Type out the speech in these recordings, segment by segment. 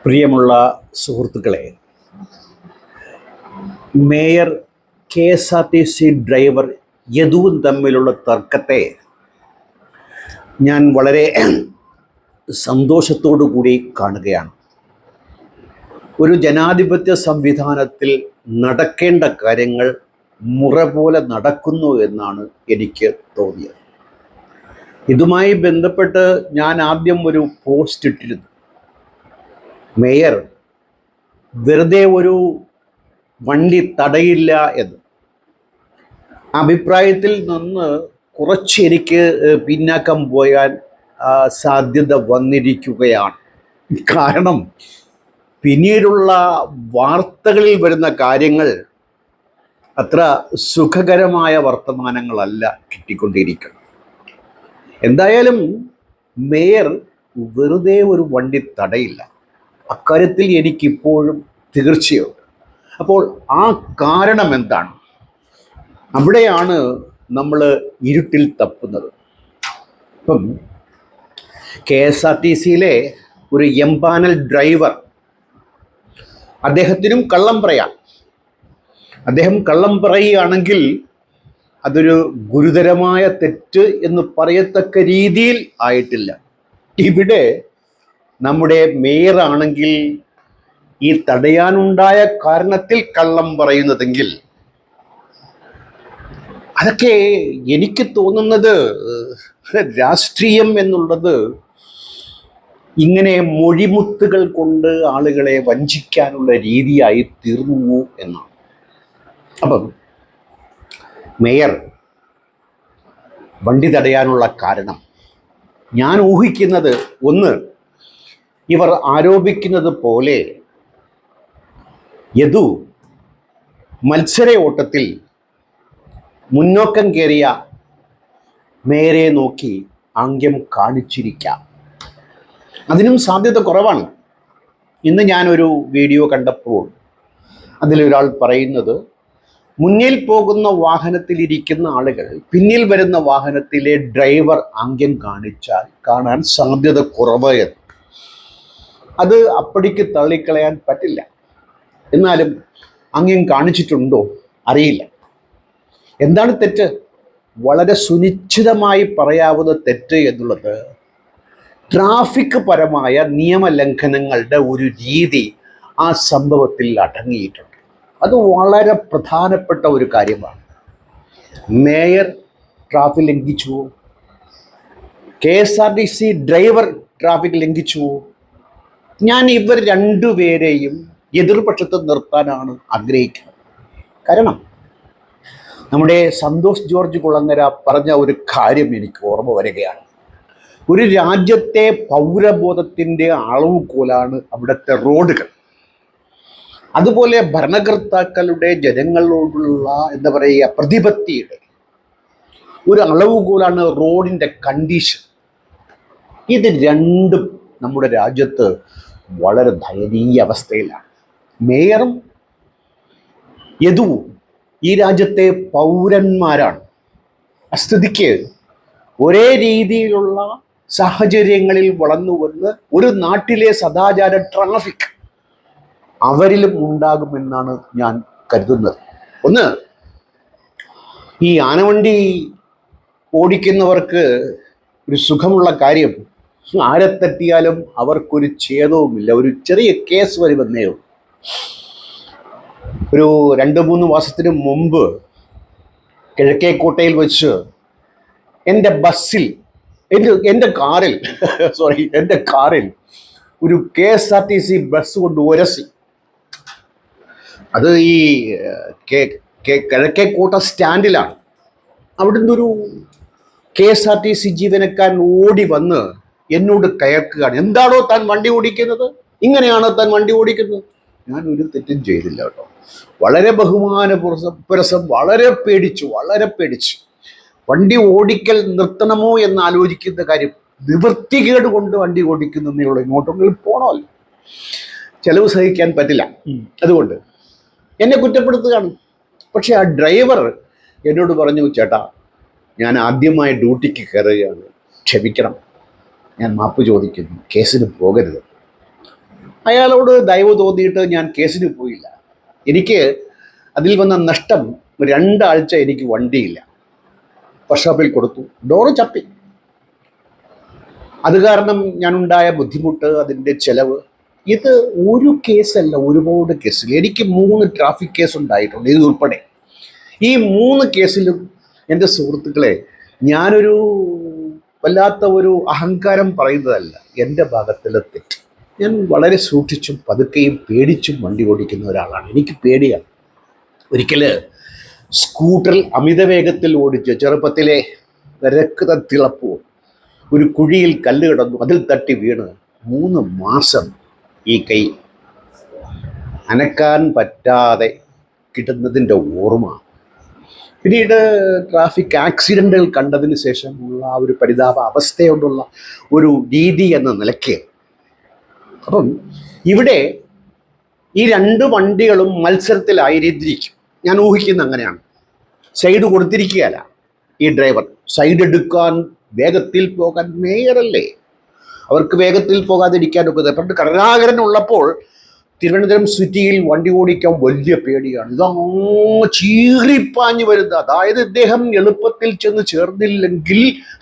പ്രിയമുള്ള സുഹൃത്തുക്കളെ, mayor KSRTC driver യദുവും തമ്മിലുള്ള തർക്കത്തെ ഞാൻ വളരെ സന്തോഷത്തോടു കൂടി കാണുകയാണ്. ഒരു ജനാധിപത്യ സംവിധാനത്തിൽ നടക്കേണ്ട കാര്യങ്ങൾ മുറ പോലെ നടക്കുന്നു എന്നാണ് എനിക്ക് തോന്നിയത്. ഇതുമായി ബന്ധപ്പെട്ട് ഞാൻ ആദ്യം ഒരു പോസ്റ്റ് ഇട്ടിരുന്നു. മേയർ വെറുതെ ഒരു വണ്ടി തടയില്ല എന്ന്. അഭിപ്രായത്തിൽ നിന്ന് കുറച്ച് എനിക്ക് പിന്നാക്കം പോയാൽ സാധ്യത വന്നിരിക്കുകയാണ്. കാരണം പിന്നീടുള്ള വാർത്തകളിൽ വരുന്ന കാര്യങ്ങൾ അത്ര സുഖകരമായ വർത്തമാനങ്ങളല്ല കിട്ടിക്കൊണ്ടിരിക്കുന്നത്. എന്തായാലും മേയർ വെറുതെ ഒരു വണ്ടി തടയില്ല, അക്കാര്യത്തിൽ എനിക്കിപ്പോഴും തീർച്ചയുണ്ട്. അപ്പോൾ ആ കാരണം എന്താണ്? അവിടെയാണ് നമ്മൾ ഇരുട്ടിൽ തപ്പുന്നത്. ഇപ്പം KSRTCയിലെ ഒരു എംപാനൽ ഡ്രൈവർ, അദ്ദേഹത്തിനും കള്ളം പറയാം. അദ്ദേഹം കള്ളം പറയുകയാണെങ്കിൽ അതൊരു ഗുരുതരമായ തെറ്റ് എന്ന് പറയത്തക്ക രീതിയിൽ ആയിട്ടില്ല. ഇവിടെ നമ്മുടെ മേയറാണെങ്കിൽ ഈ തടയാനുണ്ടായ കാരണത്തിൽ കള്ളം പറയുന്നതെങ്കിൽ അതൊക്കെ എനിക്ക് തോന്നുന്നത് രാഷ്ട്രീയം എന്നുള്ളത് ഇങ്ങനെ മൊഴിമുത്തുകൾ കൊണ്ട് ആളുകളെ വഞ്ചിക്കാനുള്ള രീതിയായി തീർന്നു എന്നാണ്. അപ്പം മേയർ വണ്ടി തടയാനുള്ള കാരണം ഞാൻ ഊഹിക്കുന്നത്, ഒന്ന്, ഇവർ ആരോപിക്കുന്നത് പോലെ യദു മത്സര ഓട്ടത്തിൽ മുന്നോക്കം കയറിയ മേയറെ നോക്കി ആംഗ്യം കാണിച്ചിരിക്കാം. അതിനും സാധ്യത കുറവാണ്. ഇന്ന് ഞാനൊരു വീഡിയോ കണ്ടപ്പോൾ അതിലൊരാൾ പറയുന്നത്, മുന്നിൽ പോകുന്ന വാഹനത്തിലിരിക്കുന്ന ആളുകൾ പിന്നിൽ വരുന്ന വാഹനത്തിലെ ഡ്രൈവർ ആംഗ്യം കാണിച്ചാൽ കാണാൻ സാധ്യത കുറവ് എന്ന്. അത് അപ്പടിക്ക് തള്ളിക്കളയാൻ പറ്റില്ല. എന്നാലും ആംഗ്യം കാണിച്ചിട്ടുണ്ടോ അറിയില്ല. എന്താണ് തെറ്റ്? വളരെ സുനിശ്ചിതമായി പറയാവുന്ന തെറ്റ് എന്നുള്ളത് ട്രാഫിക് പരമായ നിയമലംഘനങ്ങളുടെ ഒരു രീതി ആ സംഭവത്തിൽ അടങ്ങിയിട്ടുണ്ട്. അത് വളരെ പ്രധാനപ്പെട്ട ഒരു കാര്യമാണ്. മേയർ ട്രാഫിക് ലംഘിച്ചുവോ? KSRTC ഡ്രൈവർ ട്രാഫിക് ലംഘിച്ചുവോ? ഞാൻ ഇവർ രണ്ടുപേരെയും എതിർപക്ഷത്ത് നിർത്താനാണ് ആഗ്രഹിക്കുന്നത്. കാരണം നമ്മുടെ സന്തോഷ് ജോർജ് കുളങ്ങര പറഞ്ഞ ഒരു കാര്യം എനിക്ക് ഓർമ്മ വരികയാണ്. ഒരു രാജ്യത്തെ പൗരബോധത്തിൻ്റെ അളവുകോലാണ് അവിടുത്തെ റോഡുകൾ. അതുപോലെ ഭരണകർത്താക്കളുടെ ജനങ്ങളോടുള്ള എന്താ പറയുക പ്രതിപത്തിയുടെ ഒരു അളവുകോലാണ് റോഡിൻ്റെ കണ്ടീഷൻ. ഇത് രണ്ടും നമ്മുടെ രാജ്യത്ത് വളരെ ദയനീയ അവസ്ഥയിലാണ്. മേയറും യദുവും ഈ രാജ്യത്തെ പൗരന്മാരാണ്. സ്ഥിതിക്ക് ഒരേ രീതിയിലുള്ള സാഹചര്യങ്ങളിൽ വളർന്നു വന്ന് ഒരു നാട്ടിലെ സദാചാര ട്രാഫിക് അവരിലും ഉണ്ടാകുമെന്നാണ് ഞാൻ കരുതുന്നത്. ഒന്ന്, ഈ ആനവണ്ടി ഓടിക്കുന്നവർക്ക് ഒരു സുഖമുള്ള കാര്യം, ആരെ തട്ടിയാലും അവർക്കൊരു ഛേദവുമില്ല. ഒരു ചെറിയ കേസ് വരുമെന്നേ ഉള്ളൂ. ഒരു 2-3 മാസത്തിന് മുമ്പ് കിഴക്കേക്കോട്ടയിൽ വെച്ച് എൻ്റെ ബസ്സിൽ എൻ്റെ കാറിൽ ഒരു KSRTC ബസ് കൊണ്ട് ഉരസി. അത് ഈ കിഴക്കേക്കോട്ട സ്റ്റാൻഡിലാണ്. അവിടുന്ന് ഒരു KSRTC ജീവനക്കാരൻ ഓടി വന്ന് എന്നോട് കയർക്കുകയാണ്. എന്താണോ താൻ വണ്ടി ഓടിക്കുന്നത്? ഇങ്ങനെയാണോ താൻ വണ്ടി ഓടിക്കുന്നത്? ഞാൻ ഒരു തെറ്റും ചെയ്തില്ല കേട്ടോ. വളരെ ബഹുമാനപുരസം, വളരെ പേടിച്ചു. വണ്ടി ഓടിക്കൽ നിർത്തണമോ എന്ന് ആലോചിക്കുന്ന കാര്യം, നിവൃത്തികേട് കൊണ്ട് വണ്ടി ഓടിക്കുന്നതേ ഉള്ളൂ. ഇങ്ങോട്ടെങ്കിലും പോകണമല്ലോ, ചെലവ് സഹിക്കാൻ പറ്റില്ല. അതുകൊണ്ട് എന്നെ കുറ്റപ്പെടുത്തുകയാണ്. പക്ഷെ ആ ഡ്രൈവർ എന്നോട് പറഞ്ഞു, ചേട്ടാ, ഞാൻ ആദ്യമായി ഡ്യൂട്ടിക്ക് കയറുകയാണ്, ക്ഷമിക്കണം, ഞാൻ മാപ്പ് ചോദിക്കുന്നു, കേസിന് പോകരുത്. അയാളോട് ദയവ് തോന്നിയിട്ട് ഞാൻ കേസിന് പോയില്ല. എനിക്ക് അതിൽ വന്ന നഷ്ടം 2 ആഴ്ച എനിക്ക് വണ്ടിയില്ല. വർക്ക്ഷോപ്പിൽ കൊടുത്തു, ഡോറ് ചപ്പി. അത് കാരണം ഞാനുണ്ടായ ബുദ്ധിമുട്ട്, അതിൻ്റെ ചെലവ്, ഇത് ഒരു കേസല്ല, ഒരുപാട് കേസിൽ എനിക്ക് 3 ട്രാഫിക് കേസ് ഉണ്ടായിട്ടുണ്ട്, ഇത് ഉൾപ്പെടെ. ഈ 3 കേസിലും എൻ്റെ സുഹൃത്തുക്കളെ, ഞാനൊരു വല്ലാത്ത ഒരു അഹങ്കാരം പറയുന്നതല്ല, എൻ്റെ ഭാഗത്തിലെ തെറ്റ്. ഞാൻ വളരെ സൂക്ഷിച്ചും പതുക്കെയും പേടിച്ചും വണ്ടി ഓടിക്കുന്ന ഒരാളാണ്. എനിക്ക് പേടിയാണ്. ഒരിക്കൽ സ്കൂട്ടറിൽ അമിത വേഗത്തിൽ ഓടിച്ച് ചെറുപ്പത്തിലെ രക്തത്തിളപ്പവും ഒരു കുഴിയിൽ കല്ല് കിടന്നു, അതിൽ തട്ടി വീണ് 3 മാസം ഈ കൈ അനക്കാൻ പറ്റാതെ കിട്ടുന്നതിൻ്റെ ഓർമ്മ. പിന്നീട് ട്രാഫിക് ആക്സിഡൻറ്റുകൾ കണ്ടതിന് ശേഷമുള്ള ആ ഒരു പരിതാപ അവസ്ഥയോടുള്ള ഒരു രീതി എന്ന നിലയ്ക്ക്. അപ്പം ഇവിടെ ഈ 2 വണ്ടികളും മത്സരത്തിലായിരിക്കും. ഞാൻ ഊഹിക്കുന്ന അങ്ങനെയാണ്. സൈഡ് കൊടുത്തിരിക്കുകയല്ല ഈ ഡ്രൈവർ, സൈഡ് എടുക്കാൻ, വേഗത്തിൽ പോകാൻ. മേയറല്ലേ, അവർക്ക് വേഗത്തിൽ പോകാതിരിക്കാനൊക്കെ. പണ്ട് കരുണാകരൻ ഉള്ളപ്പോൾ തിരുവനന്തപുരം സിറ്റിയിൽ വണ്ടി ഓടിക്കാൻ വലിയ പേടിയാണ്. ഇതാ ചീറിപ്പാഞ്ഞു വരുന്നത്. അതായത് ഇദ്ദേഹം എളുപ്പത്തിൽ ചെന്ന് ചേർന്നില്ലെങ്കിൽ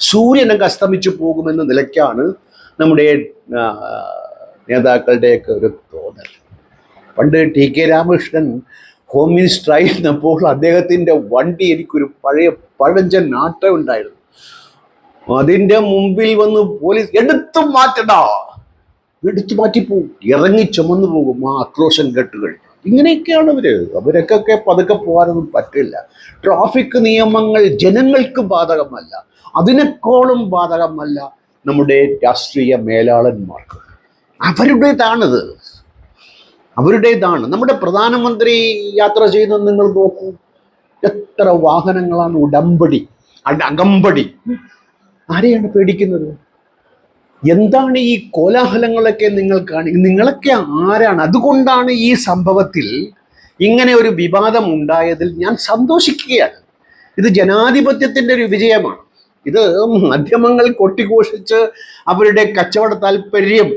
സൂര്യനൊക്കെ അസ്തമിച്ചു പോകുമെന്ന നിലയ്ക്കാണ് നമ്മുടെ നേതാക്കളുടെയൊക്കെ ഒരു തോന്നൽ. പണ്ട് T K Ramakrishnan home minister ആയിരുന്നപ്പോൾ അദ്ദേഹത്തിൻ്റെ വണ്ടി എനിക്കൊരു പഴയ പഴഞ്ചൻ നാട്ടം ഉണ്ടായിരുന്നു. അതിൻ്റെ മുമ്പിൽ വന്ന് പോലീസ് എടുത്തു മാറ്റടാ, എടുത്തു മാറ്റിപ്പോവും, ഇറങ്ങി ചുമന്നു പോകും ആ ആക്രോശം കെട്ടുകൾ. ഇങ്ങനെയൊക്കെയാണ് അവരൊക്കെ പതുക്കെ പോകാനൊന്നും പറ്റില്ല. ട്രാഫിക് നിയമങ്ങൾ ജനങ്ങൾക്ക് ബാധകമല്ല, അതിനേക്കാളും ബാധകമല്ല നമ്മുടെ രാഷ്ട്രീയ മേലാളന്മാർക്ക്. അവരുടേതാണിത്, അവരുടേതാണ്. നമ്മുടെ പ്രധാനമന്ത്രി യാത്ര ചെയ്യുന്നത് നിങ്ങൾ നോക്കൂ, എത്ര വാഹനങ്ങളാണ്. ഉടമ്പടി, അകമ്പടി. ആരെയാണ് പേടിക്കുന്നത്? എന്താണ് ഈ കോലാഹലങ്ങളൊക്കെ നിങ്ങൾ നിങ്ങളൊക്കെ ആരാണ്? അതുകൊണ്ടാണ് ഈ സംഭവത്തിൽ ഇങ്ങനെ ഒരു വിവാദം ഉണ്ടായതിൽ ഞാൻ സന്തോഷിക്കുകയാണ്. ഇത് ജനാധിപത്യത്തിൻ്റെ ഒരു വിജയമാണ്. ഇത് മാധ്യമങ്ങൾ കൊട്ടിഘോഷിച്ച് അവരുടെ കച്ചവട താല്പര്യം,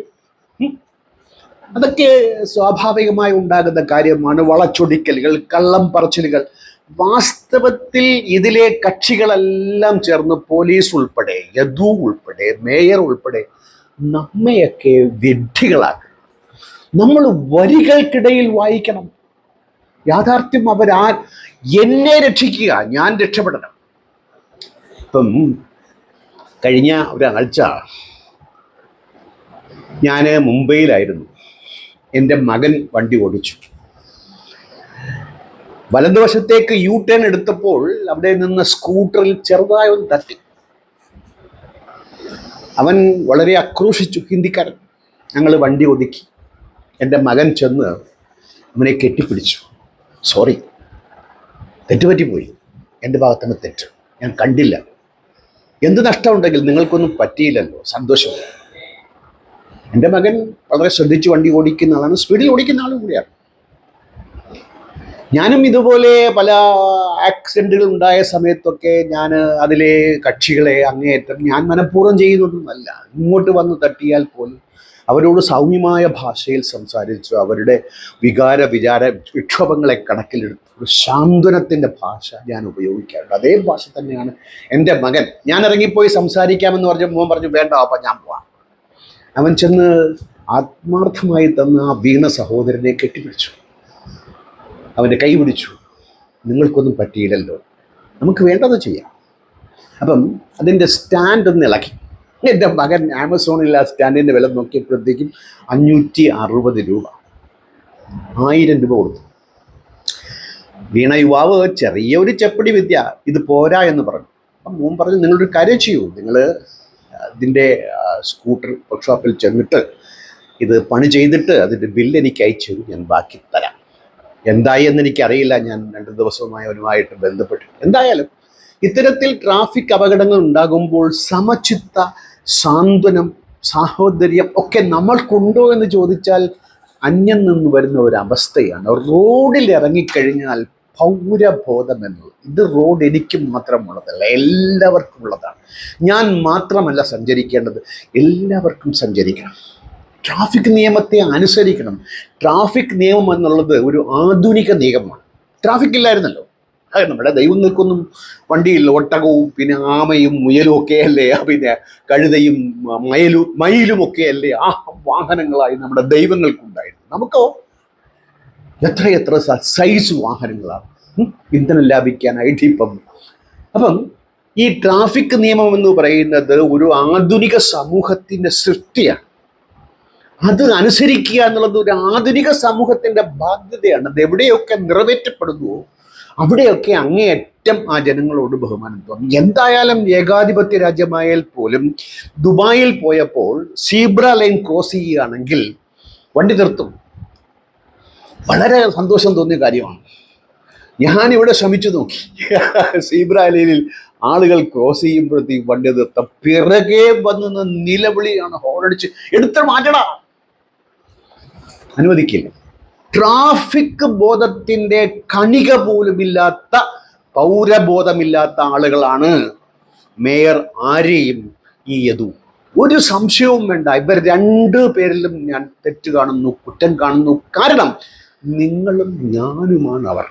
അതൊക്കെ സ്വാഭാവികമായി ഉണ്ടാകുന്ന കാര്യമാണ്. വളച്ചൊടിക്കലുകൾ, കള്ളം പറച്ചിലുകൾ. വാസ്തവത്തിൽ ഇതിലെ കക്ഷികളെല്ലാം ചേർന്ന്, പോലീസ് ഉൾപ്പെടെ, യദു ഉൾപ്പെടെ, മേയർ ഉൾപ്പെടെ, നമ്മയൊക്കെ വിഡ്ഢികളാക്കും. നമ്മൾ വരികൾക്കിടയിൽ വായിക്കണം യാഥാർത്ഥ്യം. എന്നെ രക്ഷിക്കുക, ഞാൻ രക്ഷപ്പെടണം. ഇപ്പം കഴിഞ്ഞ ഒരാഴ്ച ഞാൻ മുംബൈയിലായിരുന്നു. എൻ്റെ മകൻ വണ്ടി ഓടിച്ചു. വലതുവശത്തേക്ക് യു ടേൺ എടുത്തപ്പോൾ അവിടെ നിന്ന് സ്കൂട്ടറിൽ ചെറുതായി ഒന്ന് തട്ടി. അവൻ വളരെ ആക്രോശിച്ചു, ഹിന്ദിക്കാരൻ. ഞങ്ങൾ വണ്ടി ഒതുക്കി. എൻ്റെ മകൻ ചെന്ന് അവനെ കെട്ടിപ്പിടിച്ചു. സോറി, തെറ്റുപറ്റിപ്പോയി, എൻ്റെ ഭാഗത്താണ് തെറ്റ്, ഞാൻ കണ്ടില്ല. എന്ത് നഷ്ടമുണ്ടെങ്കിൽ നിങ്ങൾക്കൊന്നും പറ്റിയില്ലല്ലോ, സന്തോഷമില്ല. എൻ്റെ മകൻ വളരെ ശ്രദ്ധിച്ച് വണ്ടി ഓടിക്കുന്ന ആളാണ്, സ്പീഡിൽ ഓടിക്കുന്ന ആളും കൂടിയാണ്. ഞാനും ഇതുപോലെ പല ആക്സിഡൻറ്റുകൾ ഉണ്ടായ സമയത്തൊക്കെ ഞാൻ അതിലെ കക്ഷികളെ അങ്ങേയറ്റം ഞാൻ മനഃപൂർവ്വം ചെയ്യുന്നതൊന്നുമല്ല. ഇങ്ങോട്ട് വന്ന് തട്ടിയാൽ പോലും അവരോട് സൗമ്യമായ ഭാഷയിൽ സംസാരിച്ചു അവരുടെ വിചാര വിക്ഷോഭങ്ങളെ കണക്കിലെടുത്ത് ഒരു സാന്ത്വനത്തിൻ്റെ ഭാഷ ഞാൻ ഉപയോഗിക്കാറുണ്ട്. അതേ ഭാഷ തന്നെയാണ് എൻ്റെ മകൻ. ഞാൻ ഇറങ്ങിപ്പോയി സംസാരിക്കാമെന്ന് പറഞ്ഞ മോൻ പറഞ്ഞു, വേണ്ട അപ്പം ഞാൻ പോവാം. അവൻ ചെന്ന് ആത്മാർത്ഥമായി തന്ന ആ വീണ സഹോദരനെ കെട്ടിപ്പിടിച്ചു, അവൻ്റെ കൈ പിടിച്ചു. നിങ്ങൾക്കൊന്നും പറ്റിയില്ലല്ലോ, നമുക്ക് വേണ്ടത് ചെയ്യാം. അപ്പം അതിൻ്റെ സ്റ്റാൻഡ് ഒന്ന് ഇളക്കി. എൻ്റെ മകൻ ആമസോണിൽ ആ സ്റ്റാൻഡിൻ്റെ വില നോക്കിയപ്പോഴത്തേക്കും 560 രൂപ, 1000 രൂപ കൊടുത്തു. വീണ യുവാവ് ചെറിയൊരു ചെപ്പടി വിദ്യ, ഇത് പോരാ എന്ന് പറഞ്ഞു. അപ്പം മോൻ പറഞ്ഞു, നിങ്ങളൊരു കാര്യം ചെയ്യൂ, നിങ്ങൾ ഇതിൻ്റെ സ്കൂട്ടർ വർക്ക്ഷോപ്പിൽ ചെന്നിട്ട് ഇത് പണി ചെയ്തിട്ട് അതിൻ്റെ ബില്ല് എനിക്ക് അയച്ചു, ഞാൻ ബാക്കി തരാം. എന്തായി എന്ന് എനിക്കറിയില്ല, ഞാൻ 2 ദിവസവുമായി അവനുമായിട്ട് ബന്ധപ്പെട്ടു. എന്തായാലും ഇത്തരത്തിൽ ട്രാഫിക് അപകടങ്ങൾ ഉണ്ടാകുമ്പോൾ സമചിത്ത, സാന്ത്വനം, സാഹോദര്യം ഒക്കെ നമ്മൾക്കുണ്ടോ എന്ന് ചോദിച്ചാൽ അന്യം നിന്ന് വരുന്ന ഒരവസ്ഥയാണ്. റോഡിൽ ഇറങ്ങിക്കഴിഞ്ഞാൽ പൗരബോധം എന്നുള്ളത്, ഇത് റോഡ് എനിക്ക് മാത്രമുള്ളതല്ല, എല്ലാവർക്കും ഉള്ളതാണ്. ഞാൻ മാത്രമല്ല സഞ്ചരിക്കേണ്ടത്, എല്ലാവർക്കും സഞ്ചരിക്കണം. ട്രാഫിക് നിയമത്തെ അനുസരിക്കണം. ട്രാഫിക് നിയമം എന്നുള്ളത് ഒരു ആധുനിക നിയമമാണ്. ട്രാഫിക് ഇല്ലായിരുന്നല്ലോ. അത് നമ്മുടെ ദൈവങ്ങൾക്കൊന്നും വണ്ടിയില്ല. ഒട്ടകവും പിന്നെ ആമയും മുയലും ഒക്കെ അല്ലേ, പിന്നെ കഴുതയും മയിലും ഒക്കെ അല്ലേ ആ വാഹനങ്ങളായി നമ്മുടെ ദൈവങ്ങൾക്കുണ്ടായിരുന്നു. നമുക്കോ എത്രയെത്ര സൈസ് വാഹനങ്ങളാണ്. ഇന്ധനം ലാഭിക്കാനായിട്ട് ഇപ്പം. അപ്പം ഈ ട്രാഫിക് നിയമം എന്ന് പറയുന്നത് ഒരു ആധുനിക സമൂഹത്തിൻ്റെ സൃഷ്ടിയാണ്. അത് അനുസരിക്കുക എന്നുള്ളത് ഒരു ആധുനിക സമൂഹത്തിൻ്റെ ബാധ്യതയാണ്. അത് എവിടെയൊക്കെ നിറവേറ്റപ്പെടുന്നുവോ അവിടെയൊക്കെ അങ്ങേയറ്റം ആ ജനങ്ങളോട് ബഹുമാനം തോന്നും. എന്തായാലും ഏകാധിപത്യ രാജ്യമായാൽ പോലും ദുബായിൽ പോയപ്പോൾ സീബ്ര ലൈൻ ക്രോസ് ചെയ്യുകയാണെങ്കിൽ വണ്ടി നിർത്തും. വളരെ സന്തോഷം തോന്നിയ കാര്യമാണ്. ഞാനിവിടെ ശ്രമിച്ചു നോക്കി. സീബ്ര ലൈനിൽ ആളുകൾ ക്രോസ് ചെയ്യുമ്പോഴത്തേക്ക് വണ്ടി നിർത്താം. പിറകെ വന്ന് നിലവിളിയാണ്, ഹോണടിച്ച് എടുത്ത് മാറ്റടാ. അനുവദിക്കില്ല. ട്രാഫിക് ബോധത്തിൻ്റെ കണിക പോലുമില്ലാത്ത, പൗരബോധമില്ലാത്ത ആളുകളാണ് മേയർ ആരെയും ഈ യദു. ഒരു സംശയവും വേണ്ട, ഇവർ രണ്ടു പേരിലും ഞാൻ തെറ്റ് കാണുന്നു, കുറ്റം കാണുന്നു. കാരണം നിങ്ങളും ഞാനുമാണ് അവർ.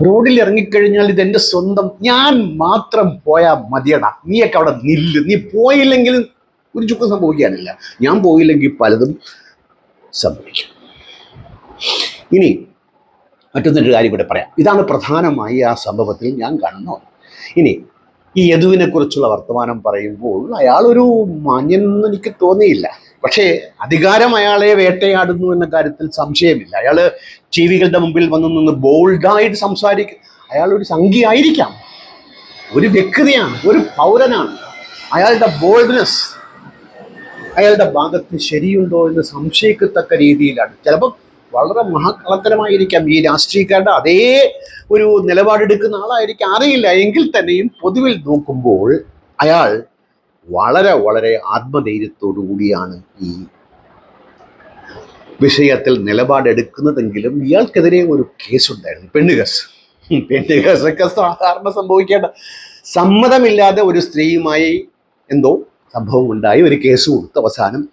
റോഡിൽ ഇറങ്ങിക്കഴിഞ്ഞാൽ ഇതെൻ്റെ സ്വന്തം, ഞാൻ മാത്രം പോയാൽ മതിയടാ, നീയൊക്കെ അവിടെ നില്ല്. നീ പോയില്ലെങ്കിൽ ഒരു ചുക്കും സംഭവിക്കാനില്ല. ഞാൻ പോയില്ലെങ്കിൽ പലതും സംഭവിക്കും. ഇനി മറ്റൊന്നൊരു കാര്യം ഇവിടെ പറയാം. ഇതാണ് പ്രധാനമായി ആ സംഭവത്തിൽ ഞാൻ കാണുന്നത്. ഇനി ഈ യദുവിനെ കുറിച്ചുള്ള വർത്തമാനം പറയുമ്പോൾ അയാളൊരു മാന്യനെന്ന് എനിക്ക് തോന്നിയില്ല. പക്ഷേ അധികാരം അയാളെ വേട്ടയാടുന്നു എന്ന കാര്യത്തിൽ സംശയമില്ല. അയാൾ ടി വികളുടെ മുമ്പിൽ വന്നു നിന്ന് ബോൾഡായിട്ട് സംസാരിക്കും. അയാളൊരു സംഖ്യയായിരിക്കാം, ഒരു വ്യക്തിയാണ്, ഒരു പൗരനാണ്. അയാളുടെ ബോൾഡ്നെസ് അയാളുടെ ഭാഗത്ത് ശരിയുണ്ടോ എന്ന് സംശയിക്കത്തക്ക രീതിയിലാണ്. ചിലപ്പോൾ വളരെ മഹാകളത്തരമായിരിക്കാം, ഈ രാഷ്ട്രീയക്കാരുടെ അതേ ഒരു നിലപാടെടുക്കുന്ന ആളായിരിക്കാം, അറിയില്ല. എങ്കിൽ തന്നെയും പൊതുവിൽ നോക്കുമ്പോൾ അയാൾ വളരെ വളരെ ആത്മധൈര്യത്തോടു കൂടിയാണ് ഈ വിഷയത്തിൽ നിലപാടെടുക്കുന്നതെങ്കിലും ഇയാൾക്കെതിരെ ഒരു കേസുണ്ടായിരുന്നു, പെണ്ണുകേസ്. പെണ്ണുകേസൊക്കെ സാധാരണ സംഭവിക്കേണ്ട. സമ്മതമില്ലാതെ ഒരു സ്ത്രീയുമായി എന്തോ സംഭവം ഉണ്ടായി, ഒരു കേസ് കൊടുത്ത് അവസാനം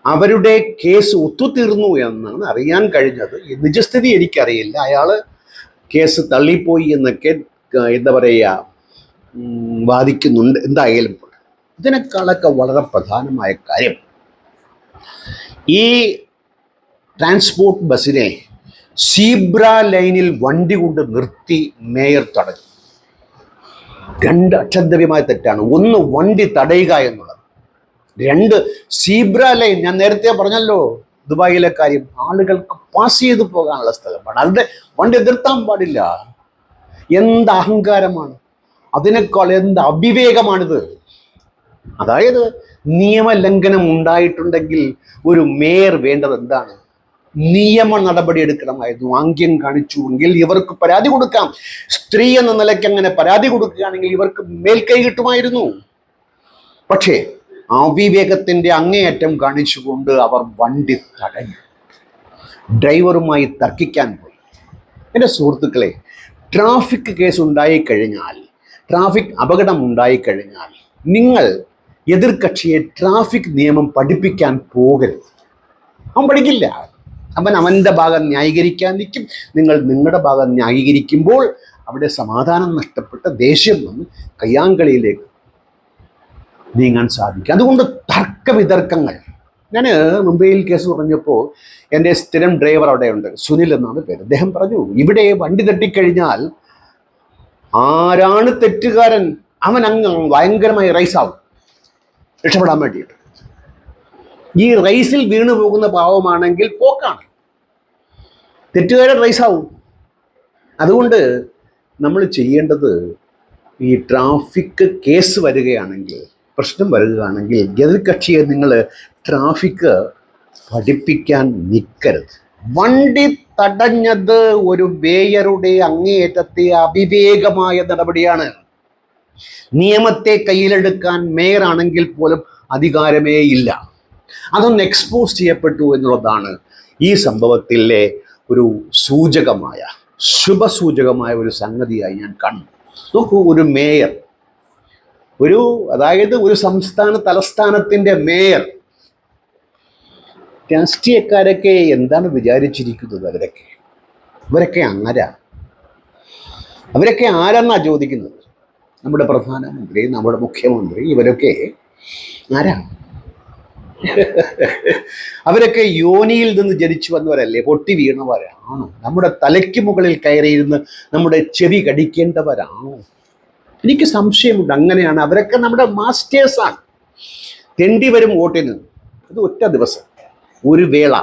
അവരുടെ കേസ് ഒത്തുതീർന്നു എന്നാണ് അറിയാൻ കഴിഞ്ഞത്. നിജസ്ഥിതി എനിക്കറിയില്ല. അയാൾ കേസ് തള്ളിപ്പോയി എന്നൊക്കെ എന്താ പറയുക വാദിക്കുന്നുണ്ട്. എന്തായാലും ഇതിനേക്കാളൊക്കെ വളരെ പ്രധാനമായ കാര്യം, ഈ ട്രാൻസ്പോർട്ട് ബസ്സിനെ സീബ്ര ലൈനിൽ വണ്ടി കൊണ്ട് നിർത്തി മേയർ തടഞ്ഞു. രണ്ട് അക്ഷന്തവ്യമായ തെറ്റാണ്. ഒന്ന്, വണ്ടി തടയുക എന്നുള്ളത്. രണ്ട്, സീബ്ര ലൈൻ, ഞാൻ നേരത്തെ പറഞ്ഞല്ലോ ദുബായിലെ കാര്യം, ആളുകൾക്ക് പാസ് ചെയ്ത് പോകാനുള്ള സ്ഥലമാണ്. അതിൻ്റെ വണ്ടി നിർത്താൻ പാടില്ല. എന്ത് അഹങ്കാരമാണ്, അതിനേക്കാൾ എന്ത് അവിവേകമാണിത്. അതായത് നിയമലംഘനം ഉണ്ടായിട്ടുണ്ടെങ്കിൽ ഒരു മേയർ വേണ്ടത് എന്താണ്? നിയമ നടപടി എടുക്കണമായിരുന്നു. ആംഗ്യം കാണിച്ചുവെങ്കിൽ ഇവർക്ക് പരാതി കൊടുക്കാം. സ്ത്രീ എന്ന നിലയ്ക്ക് അങ്ങനെ പരാതി കൊടുക്കുകയാണെങ്കിൽ ഇവർക്ക് മേൽക്കൈ കിട്ടുമായിരുന്നു. പക്ഷേ അവിവേകത്തിൻ്റെ അങ്ങേയറ്റം കാണിച്ചുകൊണ്ട് അവർ വണ്ടി തടഞ്ഞു. ഡ്രൈവറുമായി തർക്കിക്കാൻ പോയി. എൻ്റെ സുഹൃത്തുക്കളെ, ട്രാഫിക് കേസ് ഉണ്ടായിക്കഴിഞ്ഞാൽ, ട്രാഫിക് അപകടം ഉണ്ടായിക്കഴിഞ്ഞാൽ നിങ്ങൾ എതിർകക്ഷിയെ ട്രാഫിക് നിയമം പഠിപ്പിക്കാൻ പോകരുത്. അവൻ പഠിക്കില്ല. അവൻ അവൻ്റെ ഭാഗം ന്യായീകരിക്കാൻ നിൽക്കും. നിങ്ങൾ നിങ്ങളുടെ ഭാഗം ന്യായീകരിക്കുമ്പോൾ അവിടെ സമാധാനം നഷ്ടപ്പെട്ട ദേഷ്യം വന്ന് കയ്യാങ്കളിയിലേക്ക് നീങ്ങാൻ സാധിക്കും. അതുകൊണ്ട് തർക്കവിതർക്കങ്ങൾ. ഞാൻ മുംബൈയിൽ കേസ് പറഞ്ഞപ്പോൾ എൻ്റെ സ്ഥിരം ഡ്രൈവർ അവിടെയുണ്ട്, സുനിൽ എന്നാണ് പേര്. അദ്ദേഹം പറഞ്ഞു, ഇവിടെ വണ്ടി തട്ടിക്കഴിഞ്ഞാൽ ആരാണ് തെറ്റുകാരൻ അവൻ അങ്ങ് ഭയങ്കരമായി റൈസാവും രക്ഷപ്പെടാൻ വേണ്ടിയിട്ട്. ഈ റൈസിൽ വീണു പോകുന്ന പാവമാണെങ്കിൽ പോക്കാണ്, തെറ്റുകാരൻ റൈസാവും. അതുകൊണ്ട് നമ്മൾ ചെയ്യേണ്ടത്, ഈ ട്രാഫിക് കേസ് വരികയാണെങ്കിൽ, പ്രശ്നം വരികയാണെങ്കിൽ എതിർകക്ഷിയെ നിങ്ങൾ ട്രാഫിക് പഠിപ്പിക്കാൻ നിൽക്കരുത്. വണ്ടി തടഞ്ഞത് ഒരു മേയറുടെ അങ്ങേയറ്റത്തെ അവിവേകമായ നടപടിയാണ്. നിയമത്തെ കയ്യിലെടുക്കാൻ മേയറാണെങ്കിൽ പോലും അധികാരമേ ഇല്ല. അതൊന്ന് എക്സ്പോസ് ചെയ്യപ്പെട്ടു എന്നുള്ളതാണ് ഈ സംഭവത്തിലെ ഒരു സൂചകമായ, ശുഭസൂചകമായ ഒരു സംഗതിയായി ഞാൻ കാണുന്നു. നോക്കൂ, ഒരു മേയർ, അതായത് ഒരു സംസ്ഥാന തലസ്ഥാനത്തിൻ്റെ മേയർ രാഷ്ട്രീയക്കാരൊക്കെ എന്താണ് വിചാരിച്ചിരിക്കുന്നത്? അവരൊക്കെ ആരാ? അവരൊക്കെ ആരെന്നാ ചോദിക്കുന്നത്? നമ്മുടെ പ്രധാനമന്ത്രി, നമ്മുടെ മുഖ്യമന്ത്രി, ഇവരൊക്കെ ആരാ? അവരൊക്കെ യോനിയിൽ നിന്ന് ജനിച്ചു വന്നവരല്ലേ? പൊട്ടി വീണവരാണോ? നമ്മുടെ തലയ്ക്ക് മുകളിൽ കയറിയിരുന്ന് നമ്മുടെ ചെവി കടിക്കേണ്ടവരാണോ? എനിക്ക് സംശയമുണ്ട്. അങ്ങനെയാണ്. അവരൊക്കെ നമ്മുടെ മാസ്റ്റേഴ്സാണ്. തെണ്ടി വരും വോട്ടിന്. അത് ഒറ്റ ദിവസം, ഒരു വേള.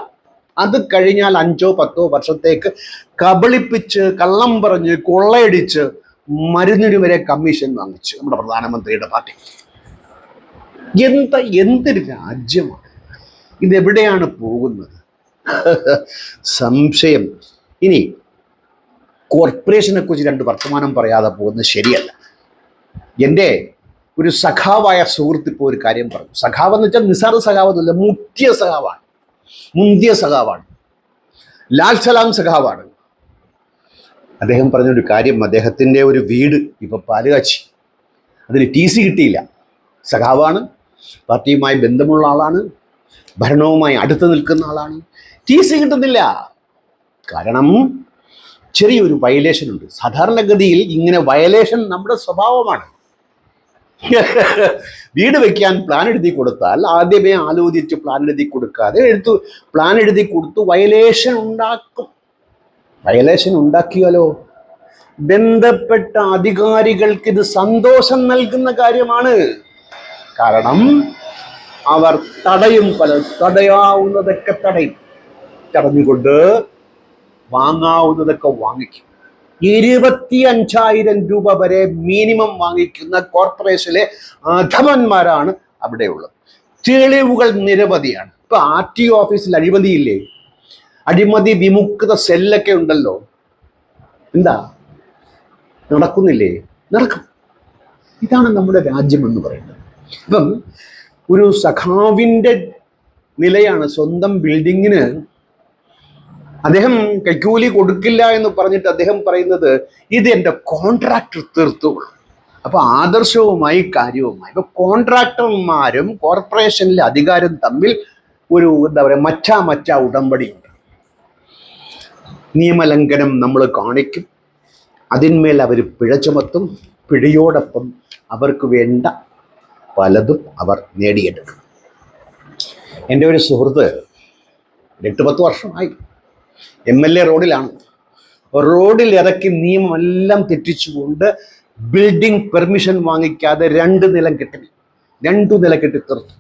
അത് കഴിഞ്ഞാൽ 5-10 വർഷത്തേക്ക് കബളിപ്പിച്ച്, കള്ളം പറഞ്ഞ്, കൊള്ളയടിച്ച് മരുന്നിന് വരെ കമ്മീഷൻ വാങ്ങിച്ചു നമ്മുടെ പ്രധാനമന്ത്രിയുടെ പാർട്ടി. എന്തൊരു രാജ്യമാണ് ഇതെവിടെയാണ് പോകുന്നത്? സംശയം. ഇനി കോർപ്പറേഷനെ കുറിച്ച് 2 വർത്തമാനം പറയാതെ പോകുന്നത് ശരിയല്ല. എൻ്റെ ഒരു സഖാവായ സുഹൃത്ത് ഇപ്പോൾ ഒരു കാര്യം പറഞ്ഞു. സഖാവ് എന്ന് വെച്ചാൽ നിസാർ സഖാവ് എന്നല്ല, മുന്തിയ സഖാവാണ്. ലാൽ സലാം സഖാവാണ്. അദ്ദേഹം പറഞ്ഞൊരു കാര്യം, അദ്ദേഹത്തിൻ്റെ ഒരു വീട് ഇപ്പൊ പാലുകാച്ചി, അതിന് TC കിട്ടിയില്ല. സഖാവാണ്, പാർട്ടിയുമായി ബന്ധമുള്ള ആളാണ്, ഭരണവുമായി അടുത്ത് നിൽക്കുന്ന ആളാണ്. TC കിട്ടുന്നില്ല. കാരണം ചെറിയൊരു വയലേഷൻ ഉണ്ട്. സാധാരണഗതിയിൽ ഇങ്ങനെ വയലേഷൻ നമ്മുടെ സ്വഭാവമാണ്. വീട് വെക്കാൻ പ്ലാൻ എഴുതി കൊടുത്താൽ ആദ്യമേ ആലോചിച്ച് പ്ലാൻ എഴുതി കൊടുക്കാതെ പ്ലാൻ എഴുതി കൊടുത്തു വയലേഷൻ ഉണ്ടാക്കും. വയലേഷൻ ഉണ്ടാക്കിയാലോ ബന്ധപ്പെട്ട അധികാരികൾക്ക് ഇത് സന്തോഷം നൽകുന്ന കാര്യമാണ്. കാരണം അവർ തടയാവുന്നതൊക്കെ തടഞ്ഞുകൊണ്ട് വാങ്ങാവുന്നതൊക്കെ വാങ്ങിക്കും. 25,000 രൂപ വരെ മിനിമം വാങ്ങിക്കുന്ന കോർപ്പറേഷനിലെ അധമന്മാരാണ് അവിടെയുള്ളത്. തെളിവുകൾ നിരവധിയാണ്. ഇപ്പൊ RTO ഓഫീസിൽ അഴിമതിയില്ലേ? അഴിമതി വിമുക്ത സെല്ലൊക്കെ ഉണ്ടല്ലോ. എന്താ നടക്കുന്നില്ലേ? നടക്കും. ഇതാണ് നമ്മുടെ രാജ്യം എന്ന് പറയുന്നത്. ഇപ്പം ഒരു സഖാവിൻ്റെ നിലയാണ്. സ്വന്തം ബിൽഡിങ്ങിന് അദ്ദേഹം കൈക്കൂലി കൊടുക്കില്ല എന്ന് പറഞ്ഞിട്ട് അദ്ദേഹം പറയുന്നത് ഇത് എൻ്റെ കോൺട്രാക്ടർ തീർത്തുള്ളൂ. അപ്പൊ ആദർശവുമായി കാര്യവുമായി ഇപ്പൊ കോൺട്രാക്ടർമാരും കോർപ്പറേഷനിലെ അധികാരം തമ്മിൽ ഒരു എന്താ പറയുക മച്ച ഉടമ്പടിയുണ്ട്. നിയമലംഘനം നമ്മൾ കാണിക്കും, അതിന്മേൽ അവർ പിഴ ചുമത്തും, പിഴയോടൊപ്പം അവർക്ക് വേണ്ട പലതും അവർ നേടിയെടുക്കും. എൻ്റെ ഒരു സുഹൃത്ത് 8-10 വർഷമായി MLA റോഡിലാണ്. റോഡിൽ ഇറക്കി നിയമമെല്ലാം തെറ്റിച്ചുകൊണ്ട് ബിൽഡിംഗ് പെർമിഷൻ വാങ്ങിക്കാതെ 2 നില കെട്ടി തീർത്തു.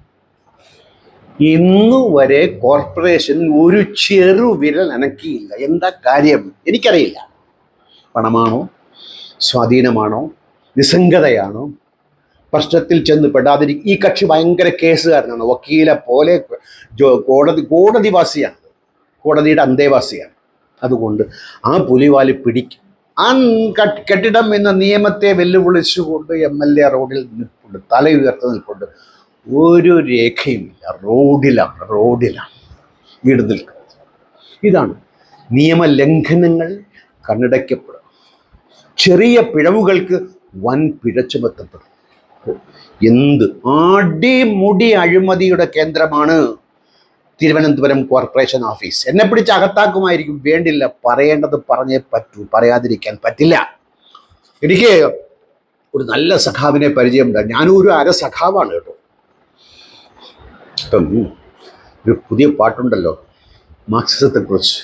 ഇന്നുവരെ കോർപ്പറേഷൻ ഒരു ചെറുവിരൽ അനക്കിയില്ല. എന്താ കാര്യം എനിക്കറിയില്ല. പണമാണോ, സ്വാധീനമാണോ, നിസ്സംഗതയാണോ, പ്രശ്നത്തിൽ ചെന്ന് പെടാതിരിക്കും. ഈ കക്ഷി ഭയങ്കര കേസുകാരനാണ്, വക്കീലെ പോലെ കോടതിവാസിയാണ്, കോടതിയുടെ അന്തേവാസിയാണ്. അതുകൊണ്ട് ആ പുലിവാലി പിടിക്കും. ആ കെട്ടിടം എന്ന നിയമത്തെ വെല്ലുവിളിച്ചുകൊണ്ട് MLA റോഡിൽ നിൽപ്പുണ്ട്, തല ഉയർത്തി നിൽപ്പുണ്ട്. ഒരു രേഖയുമില്ല, റോഡിലാണ് വീട് നിൽക്കുന്നത്. ഇതാണ് നിയമലംഘനങ്ങൾ കണ്ണടയ്ക്കപ്പെടും. ചെറിയ പിഴവുകൾക്ക് വൻ പിഴ ചുമത്തപ്പെടും. എന്ത് അടിമുടി അഴിമതിയുടെ കേന്ദ്രമാണ് തിരുവനന്തപുരം കോർപ്പറേഷൻ ഓഫീസ്. എന്നെ പിടിച്ച് അകത്താക്കുമായിരിക്കും, വേണ്ടില്ല, പറയേണ്ടത് പറഞ്ഞേ പറ്റൂ, പറയാതിരിക്കാൻ പറ്റില്ല. എനിക്ക് ഒരു നല്ല സഖാവിനെ പരിചയമുണ്ട്. ഞാനും ഒരു അര സഖാവാണ് കേട്ടോ. ഇപ്പം ഒരു പുതിയ പാട്ടുണ്ടല്ലോ മാർക്സിസത്തെക്കുറിച്ച്.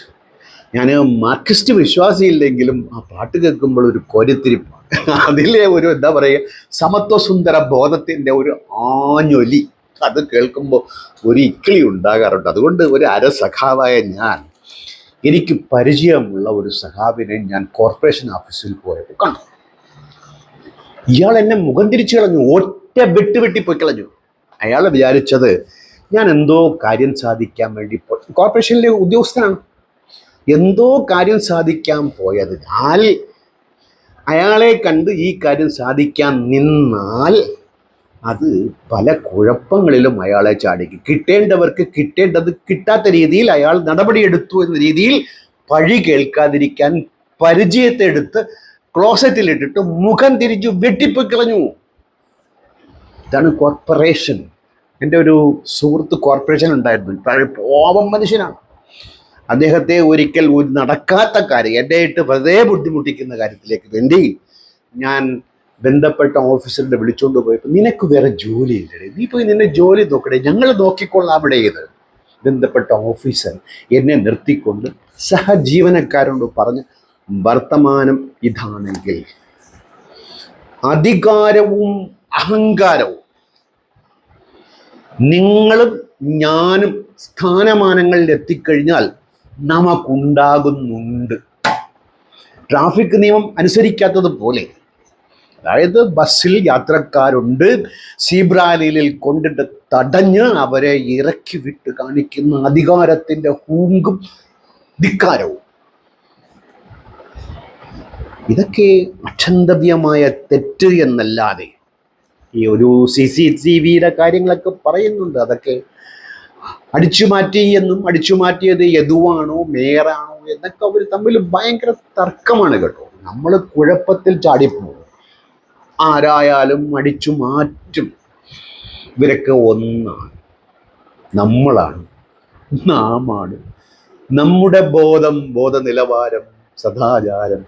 ഞാൻ മാർക്സിസ്റ്റ് വിശ്വാസിയില്ലെങ്കിലും ആ പാട്ട് കേൾക്കുമ്പോൾ ഒരു കൊരുത്തിരിപ്പാണ്. അതിലെ ഒരു എന്താ പറയുക, സമത്വസുന്ദര ബോധത്തിൻ്റെ ഒരു ആഞ്ഞൊലി, അത് കേൾക്കുമ്പോൾ ഒരു ഇക്കിളി ഉണ്ടാകാറുണ്ട്. അതുകൊണ്ട് ഒരു അര സഖാവായ എനിക്ക് പരിചയമുള്ള ഒരു സഖാവിനെ ഞാൻ കോർപ്പറേഷൻ ഓഫീസിൽ പോയപ്പോൾ കണ്ടു. ഇയാൾ എന്നെ മുഖം തിരിച്ചു കളഞ്ഞു, ഒറ്റ വെട്ടി പോയി കളഞ്ഞു. അയാൾ വിചാരിച്ചത് ഞാൻ എന്തോ കാര്യം സാധിക്കാൻ വേണ്ടി കോർപ്പറേഷനിലെ ഉദ്യോഗസ്ഥനാണ്, എന്തോ കാര്യം സാധിക്കാൻ പോയതിനാൽ അയാളെ കണ്ട് ഈ കാര്യം സാധിക്കാൻ നിന്നാൽ അത് പല കുഴപ്പങ്ങളിലും അയാളെ ചാടിക്കും. കിട്ടേണ്ടവർക്ക് കിട്ടേണ്ടത് കിട്ടാത്ത രീതിയിൽ അയാൾ നടപടിയെടുത്തു എന്ന രീതിയിൽ പഴി കേൾക്കാതിരിക്കാൻ പരിചയത്തെ എടുത്ത് ക്ലോസറ്റിലിട്ടിട്ട് മുഖം തിരിച്ചു വെട്ടിപ്പോയി കളഞ്ഞു. ഇതാണ് കോർപ്പറേഷൻ. എൻ്റെ ഒരു സുഹൃത്ത് കോർപ്പറേഷൻ ഉണ്ടായിരുന്നു, പാവം മനുഷ്യനാണ്. അദ്ദേഹത്തെ ഒരിക്കൽ ഒരു നടക്കാത്ത കാര്യം എൻ്റെ ആയിട്ട് വെറുതെ ബുദ്ധിമുട്ടിക്കുന്ന കാര്യത്തിലേക്ക് വേണ്ടി ഞാൻ ബന്ധപ്പെട്ട ഓഫീസറിനെ വിളിച്ചുകൊണ്ട് പോയപ്പോൾ, നിനക്ക് വേറെ ജോലി ഇല്ലേ, നീ പോയി നിന്നെ ജോലി നോക്കണേ, ഞങ്ങൾ നോക്കിക്കൊള്ളാം അവിടെ. ഇത് ബന്ധപ്പെട്ട ഓഫീസർ എന്നെ നിർത്തിക്കൊണ്ട് സഹജീവനക്കാരോട് പറഞ്ഞ്, വർത്തമാനം ഇതാണെങ്കിൽ അധികാരവും അഹങ്കാരവും നിങ്ങളും ഞാനും സ്ഥാനമാനങ്ങളിൽ എത്തിക്കഴിഞ്ഞാൽ നമുക്കുണ്ടാകുന്നുണ്ട്. ട്രാഫിക് നിയമം അനുസരിക്കാത്തത് പോലെ, അതായത് ബസ്സിൽ യാത്രക്കാരുണ്ട്, സീബ്രാലയിൽ കൊണ്ടിട്ട് തടഞ്ഞ് അവരെ ഇറക്കി വിട്ട് കാണിക്കുന്ന അധികാരത്തിൻ്റെ ഹൂങ്കും ധിക്കാരവും. ഇതൊക്കെ അക്ഷന്തവ്യമായ തെറ്റ് എന്നല്ലാതെ, ഈ ഒരു CCTVയുടെ കാര്യങ്ങളൊക്കെ പറയുന്നുണ്ട്, അതൊക്കെ അടിച്ചുമാറ്റി എന്നും അടിച്ചുമാറ്റിയത് യദുവാണോ മേയറാണോ എന്നൊക്കെ അവർ തമ്മിൽ ഭയങ്കര തർക്കമാണ് കേട്ടോ. നമ്മൾ കുഴപ്പത്തിൽ ചാടിപ്പോകും. ആരായാലും അടിച്ചു മാറ്റും. ഇവരൊക്കെ ഒന്നാണ്, നമ്മളാണ്, നാമാണ്. നമ്മുടെ ബോധ നിലവാരം, സദാചാരം,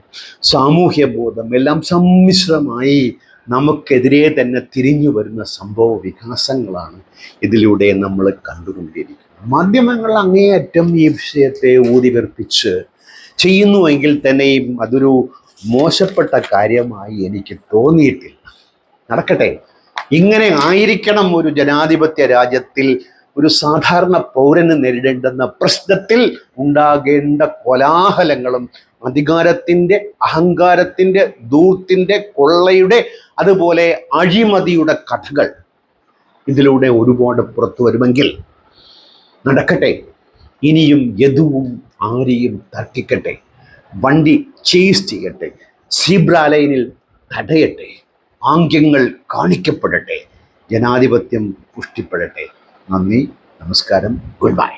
സാമൂഹ്യ ബോധം എല്ലാം സമ്മിശ്രമായി നമുക്കെതിരെ തന്നെ തിരിഞ്ഞു വരുന്ന സംഭവ വികാസങ്ങളാണ് ഇതിലൂടെ നമ്മൾ കണ്ടുകൊണ്ടിരിക്കുന്നത്. മാധ്യമങ്ങൾ അങ്ങേയറ്റം ഈ വിഷയത്തെ ഊതിവെർപ്പിച്ച് ചെയ്യുന്നുവെങ്കിൽ തന്നെയും അതൊരു മോശപ്പെട്ട കാര്യമായി എനിക്ക് തോന്നിയിട്ടില്ല. നടക്കട്ടെ. ഇങ്ങനെ ആയിരിക്കണം ഒരു ജനാധിപത്യ രാജ്യത്തിൽ ഒരു സാധാരണ പൗരന് നേരിടേണ്ടുന്ന പ്രശ്നത്തിൽ ഉണ്ടാകേണ്ട കോലാഹലങ്ങളും അധികാരത്തിൻ്റെ, അഹങ്കാരത്തിൻ്റെ, ധൂർത്തിൻ്റെ, കൊള്ളയുടെ, അതുപോലെ അഴിമതിയുടെ കഥകൾ ഇതിലൂടെ ഒരുപാട് പുറത്തു വരുമെങ്കിൽ നടക്കട്ടെ. ഇനിയും യദുവും ആര്യയും തർക്കിക്കട്ടെ, വണ്ടി ചേസ് ചെയ്യട്ടെ, സീബ്ര ലൈനിൽ തടയട്ടെ, ആംഗ്യങ്ങൾ കാണിക്കപ്പെടട്ടെ, ജനാധിപത്യം പുഷ്ടിപ്പെടട്ടെ. നന്ദി, നമസ്കാരം, ഗുഡ് ബൈ.